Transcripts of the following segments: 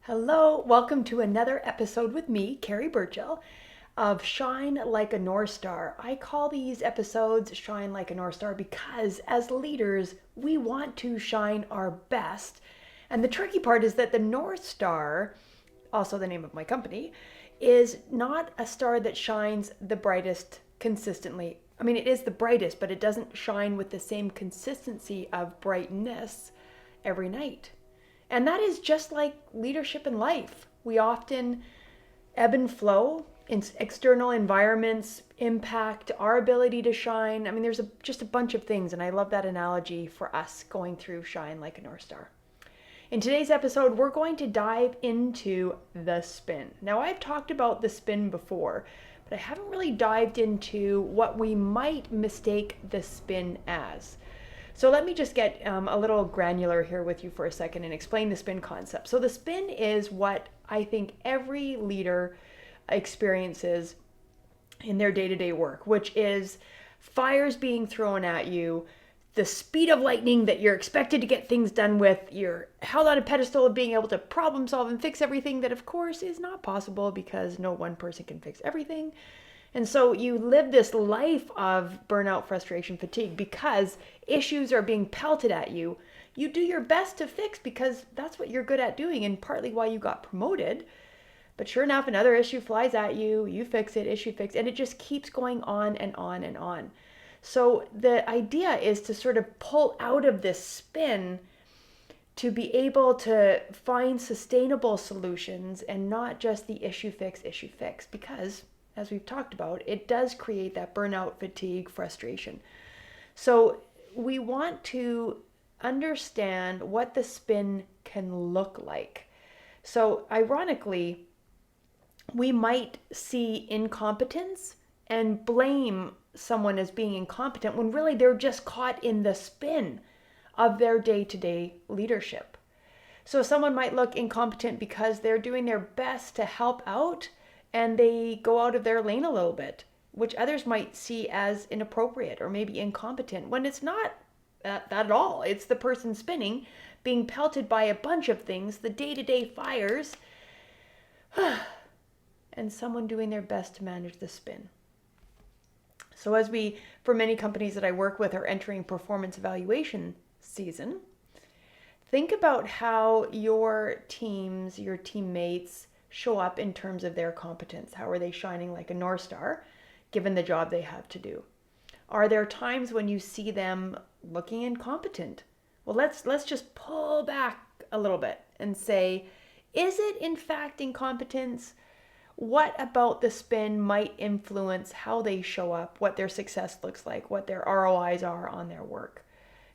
Hello, welcome to another episode with me, Carrie Burchill, of Shine Like a North Star. I call these episodes Shine Like a North Star because as leaders, we want to shine our best. And the tricky part is that the North Star, also the name of my company, is not a star that shines the brightest consistently. I mean, it is the brightest, but it doesn't shine with the same consistency of brightness every night. And that is just like leadership in life. We often ebb and flow. External environments impact our ability to shine. I mean, there's just a bunch of things, and I love that analogy for us going through Shine Like a North Star. In today's episode, we're going to dive into the spin. Now, I've talked about the spin before, but I haven't really dived into what we might mistake the spin as. So let me just get a little granular here with you for a second and explain the spin concept. So the spin is what I think every leader experiences in their day-to-day work, which is fires being thrown at you, the speed of lightning that you're expected to get things done with, you're held on a pedestal of being able to problem solve and fix everything that of course is not possible because no one person can fix everything. And so you live this life of burnout, frustration, fatigue because issues are being pelted at you. You do your best to fix because that's what you're good at doing and partly why you got promoted. But sure enough, another issue flies at you, you fix it, issue fix, and it just keeps going on and on and on. So the idea is to sort of pull out of this spin to be able to find sustainable solutions and not just the issue fix, because as we've talked about, it does create that burnout, fatigue, frustration. So we want to understand what the spin can look like. So ironically, we might see incompetence and blame someone as being incompetent when really they're just caught in the spin of their day-to-day leadership. So someone might look incompetent because they're doing their best to help out and they go out of their lane a little bit, which others might see as inappropriate or maybe incompetent, when it's not that at all. It's the person spinning, being pelted by a bunch of things, the day-to-day fires, and someone doing their best to manage the spin. So as we, for many companies that I work with, are entering performance evaluation season, think about how your teams, your teammates, show up in terms of their competence. How are they shining like a North Star, given the job they have to do? Are there times when you see them looking incompetent? Well, let's just pull back a little bit and say, is it in fact incompetence? What about the spin might influence how they show up, what their success looks like, what their ROIs are on their work?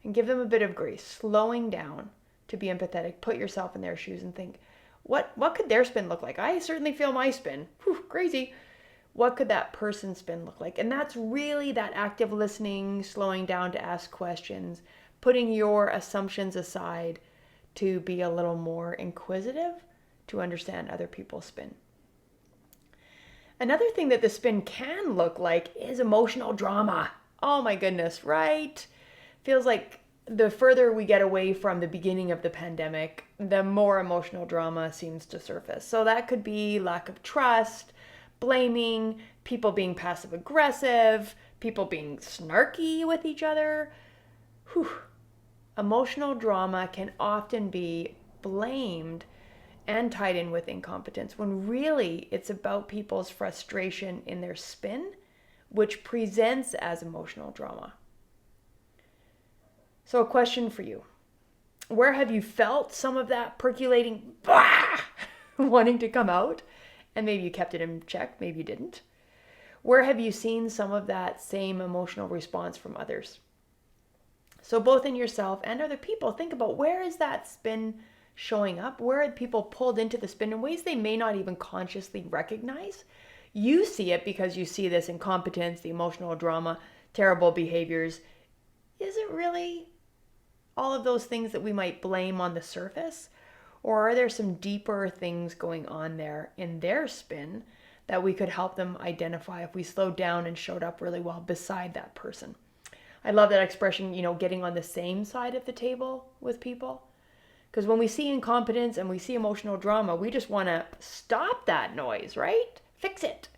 And give them a bit of grace, slowing down to be empathetic. Put yourself in their shoes and think, what could their spin look like? I certainly feel my spin. Whew, crazy. What could that person's spin look like? And that's really that active listening, slowing down to ask questions, putting your assumptions aside to be a little more inquisitive to understand other people's spin. Another thing that the spin can look like is emotional drama. Oh my goodness, right? Feels like the further we get away from the beginning of the pandemic, the more emotional drama seems to surface. So that could be lack of trust, blaming, people being passive aggressive, people being snarky with each other. Whew. Emotional drama can often be blamed and tied in with incompetence when really it's about people's frustration in their spin, which presents as emotional drama. So a question for you. Where have you felt some of that percolating wanting to come out? And maybe you kept it in check, maybe you didn't. Where have you seen some of that same emotional response from others? So both in yourself and other people, think about where is that spin showing up? Where are people pulled into the spin in ways they may not even consciously recognize? You see it because you see this incompetence, the emotional drama, terrible behaviors. Is it really all of those things that we might blame on the surface? Or are there some deeper things going on there in their spin that we could help them identify if we slowed down and showed up really well beside that person? I love that expression, getting on the same side of the table with people. Because when we see incompetence and we see emotional drama, we just want to stop that noise, right? Fix it.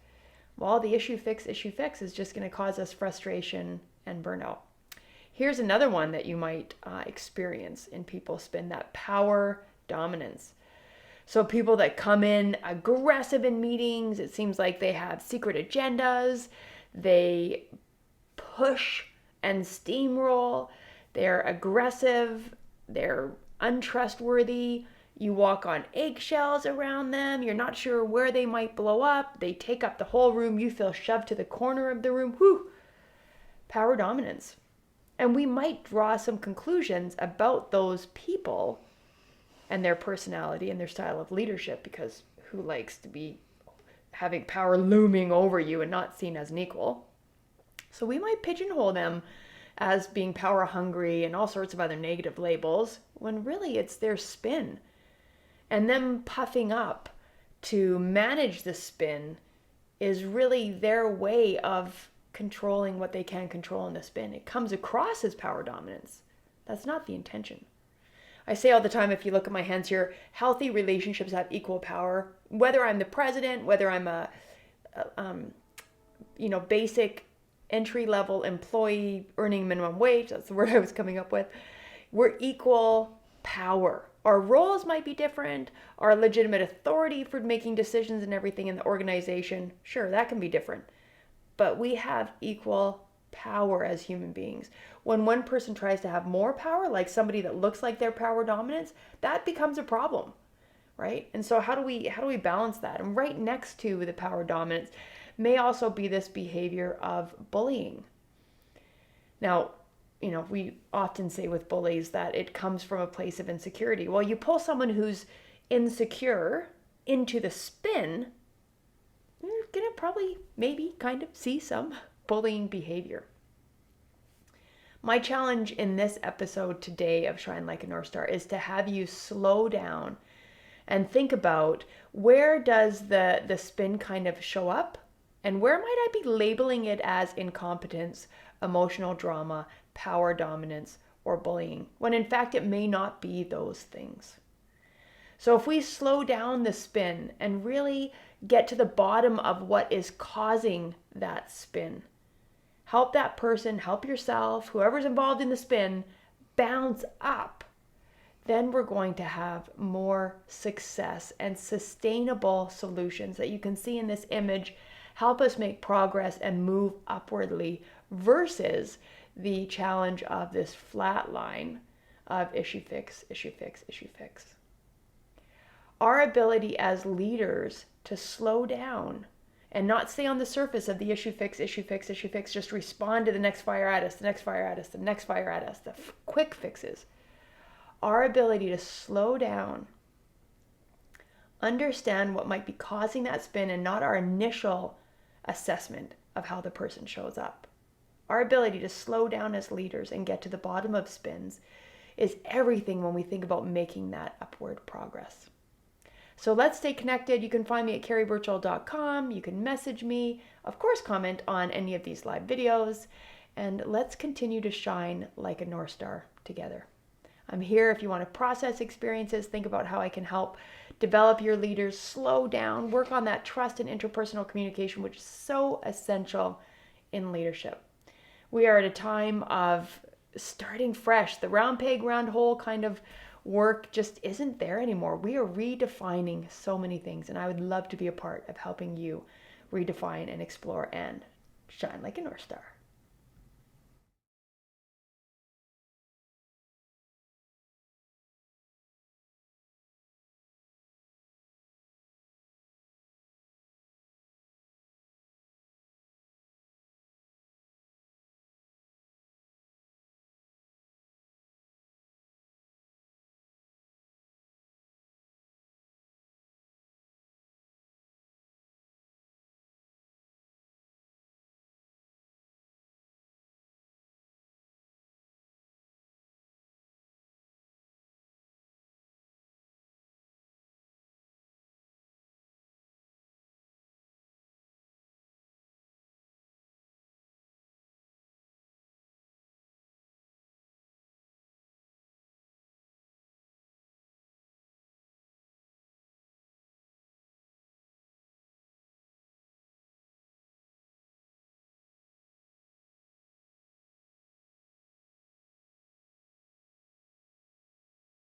Well, the issue fix is just going to cause us frustration and burnout. Here's another one that you might experience in people spin, that power dominance. So people that come in aggressive in meetings, it seems like they have secret agendas, they push and steamroll, they're aggressive, they're untrustworthy, you walk on eggshells around them, you're not sure where they might blow up, they take up the whole room, you feel shoved to the corner of the room. Whew! Power dominance. And we might draw some conclusions about those people and their personality and their style of leadership, because who likes to be having power looming over you and not seen as an equal? So we might pigeonhole them as being power hungry and all sorts of other negative labels, when really it's their spin. And them puffing up to manage the spin is really their way of controlling what they can control in the spin. It comes across as power dominance. That's not the intention. I say all the time, if you look at my hands here, healthy relationships have equal power. Whether I'm the president, whether I'm a basic entry-level employee earning minimum wage, that's the word I was coming up with, we're equal power. Our roles might be different, our legitimate authority for making decisions and everything in the organization, sure, that can be different. But we have equal power as human beings. When one person tries to have more power, like somebody that looks like their power dominance, that becomes a problem, right? And so how do we balance that? And right next to the power dominance may also be this behavior of bullying. Now, we often say with bullies that it comes from a place of insecurity. Well, you pull someone who's insecure into the spin, you're going to probably maybe kind of see some bullying behavior. My challenge in this episode today of Shine Like a North Star is to have you slow down and think about, where does the spin kind of show up? And where might I be labeling it as incompetence, emotional drama, power dominance, or bullying, when in fact it may not be those things? So if we slow down the spin and really get to the bottom of what is causing that spin, help that person, help yourself, whoever's involved in the spin, bounce up, then we're going to have more success and sustainable solutions that you can see in this image help us make progress and move upwardly, versus the challenge of this flat line of issue fix, issue fix, issue fix. Our ability as leaders to slow down and not stay on the surface of the issue fix, issue fix, issue fix, just respond to the next fire at us, the next fire at us, the next fire at us, the quick fixes. Our ability to slow down, understand what might be causing that spin and not our initial assessment of how the person shows up. Our ability to slow down as leaders and get to the bottom of spins is everything when we think about making that upward progress. So let's stay connected. You can find me at carrieburchell.com. You can message me, of course, comment on any of these live videos, and let's continue to shine like a North Star together. I'm here if you want to process experiences, think about how I can help develop your leaders, slow down, work on that trust and interpersonal communication, which is so essential in leadership. We are at a time of starting fresh. The round peg, round hole kind of work just isn't there anymore. We are redefining so many things, and I would love to be a part of helping you redefine and explore and shine like a North Star.